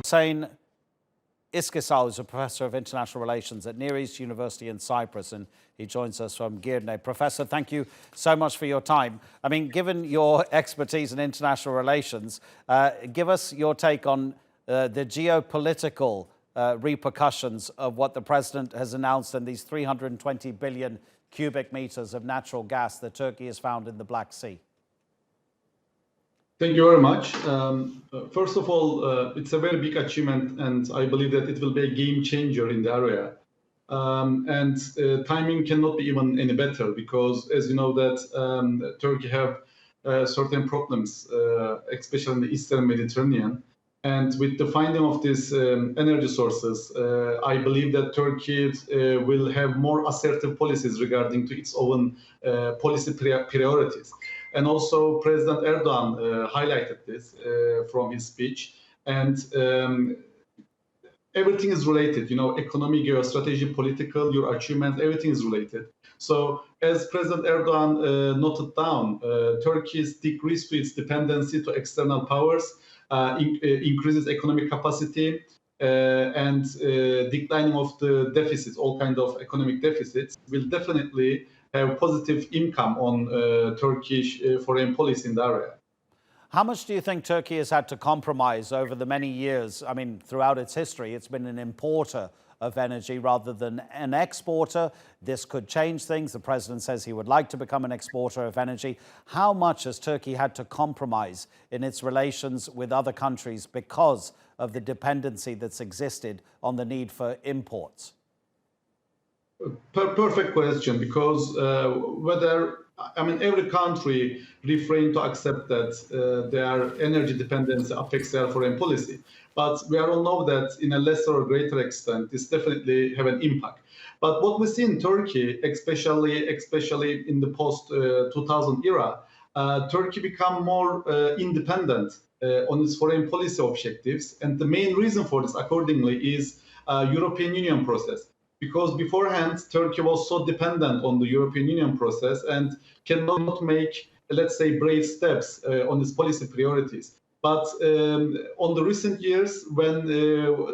Huseyin Isiksal is a professor of international relations at Near East University in Cyprus, and he joins us from Girne. Professor, thank you so much for your time. I mean, given your expertise in international relations, give us your take on the geopolitical repercussions of what the president has announced in these 320 billion cubic meters of natural gas that Turkey has found in the Black Sea. Thank you very much. First of all, it's a very big achievement, and I believe that it will be a game changer in the area. Timing cannot be even any better because, as you know, that Turkey have certain problems, especially in the Eastern Mediterranean. And with the finding of these energy sources, I believe that Turkey will have more assertive policies regarding to its own policy priorities. And also President Erdogan highlighted this from his speech. And everything is related, you know, economic, geostrategy, political, your achievements, everything is related. So as President Erdogan noted down, Turkey's decrease to its dependency to external powers, increases economic capacity, and declining of the deficits, all kinds of economic deficits, will definitely have positive income on Turkish foreign policy in the area. How much do you think Turkey has had to compromise over the many years? I mean, throughout its history, it's been an importer of energy rather than an exporter. This could change things. The president says he would like to become an exporter of energy. How much has Turkey had to compromise in its relations with other countries because of the dependency that's existed on the need for imports? Perfect question, because every country refrain to accept that their energy dependency affects their foreign policy. But we all know that in a lesser or greater extent, this definitely have an impact. But what we see in Turkey, especially in the post-2000 era, Turkey become more independent on its foreign policy objectives. And the main reason for this, accordingly, is European Union process. Because beforehand, Turkey was so dependent on the European Union process and cannot make, let's say, brave steps on its policy priorities. But on the recent years, when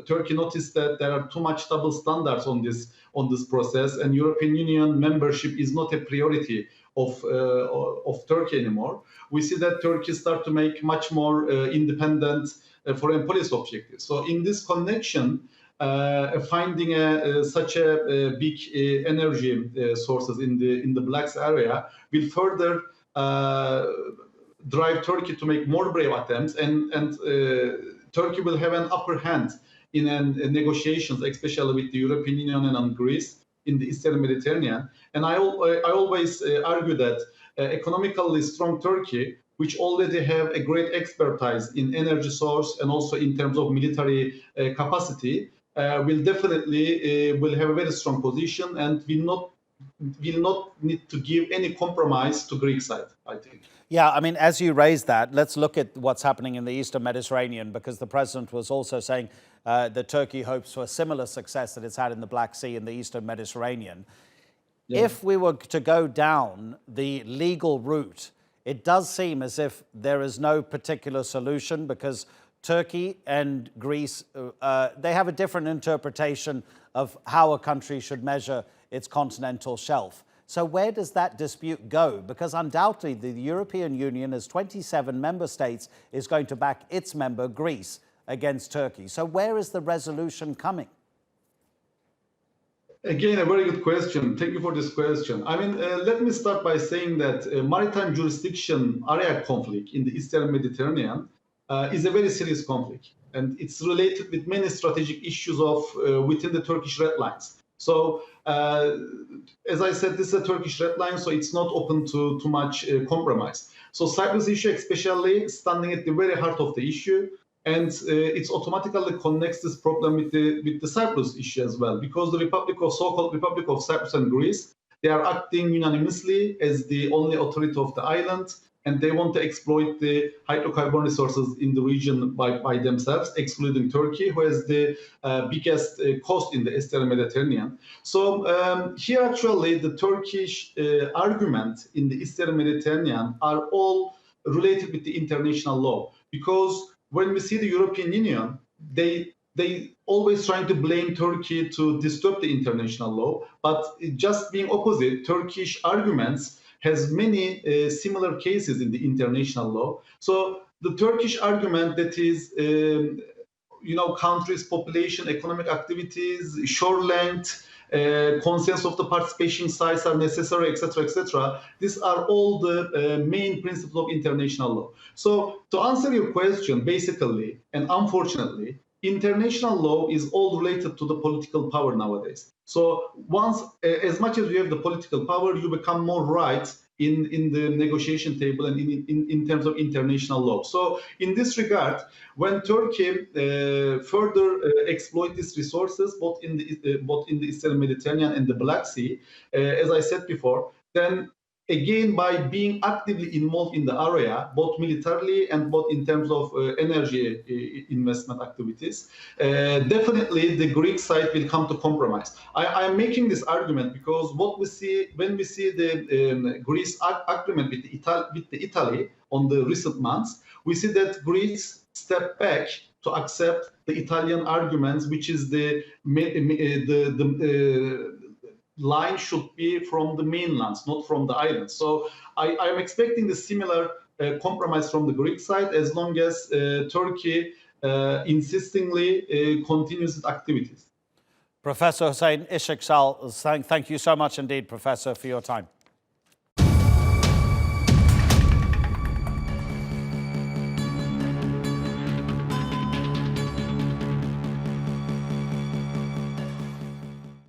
Turkey noticed that there are too much double standards on this process, and European Union membership is not a priority of Turkey anymore, we see that Turkey start to make much more independent foreign policy objectives. So in this connection, finding such a big energy sources in the Black Sea area will further drive Turkey to make more brave attempts, and Turkey will have an upper hand in negotiations, especially with the European Union and Greece in the Eastern Mediterranean. And I always argue that economically strong Turkey, which already have a great expertise in energy source and also in terms of military capacity, will definitely will have a very strong position and will not need to give any compromise to Greek side, I think. Yeah, I mean, as you raise that, let's look at what's happening in the Eastern Mediterranean, because the president was also saying that Turkey hopes for a similar success that it's had in the Black Sea in the Eastern Mediterranean. Yeah. If we were to go down the legal route, it does seem as if there is no particular solution, because Turkey and Greece, they have a different interpretation of how a country should measure its continental shelf. So where does that dispute go? Because undoubtedly the European Union, as 27 member states, is going to back its member, Greece, against Turkey. So where is the resolution coming? Again, a very good question. Thank you for this question. I mean, let me start by saying that maritime jurisdiction area conflict in the Eastern Mediterranean is a very serious conflict, and it's related with many strategic issues of within the Turkish red lines. So, as I said, this is a Turkish red line, so it's not open to too much compromise. So Cyprus issue especially standing at the very heart of the issue, and it automatically connects this problem with the Cyprus issue as well, because the so-called Republic of Cyprus and Greece, they are acting unanimously as the only authority of the island, and they want to exploit the hydrocarbon resources in the region by themselves, excluding Turkey, who has the biggest cost in the Eastern Mediterranean. So here actually the Turkish argument in the Eastern Mediterranean are all related with the international law, because when we see the European Union, they always trying to blame Turkey to disturb the international law, but just being opposite, Turkish arguments has many similar cases in the international law. So the Turkish argument that is, countries' population, economic activities, shore length, consensus of the participation size are necessary, etc., etc. These are all the main principles of international law. So to answer your question, basically, and unfortunately, international law is all related to the political power nowadays. So once, as much as you have the political power, you become more right in the negotiation table and in terms of international law. So in this regard, when Turkey further exploit these resources, both in the Eastern Mediterranean and the Black Sea, as I said before, then again, by being actively involved in the area, both militarily and both in terms of energy investment activities, definitely the Greek side will come to compromise. I am making this argument because what we see when we see the Greece agreement with Italy on the recent months, we see that Greece stepped back to accept the Italian arguments, which is the line should be from the mainlands, not from the islands. So I am expecting the similar compromise from the Greek side, as long as Turkey insistingly continues its activities. Professor Huseyin Isiksal, thank you so much indeed, Professor, for your time.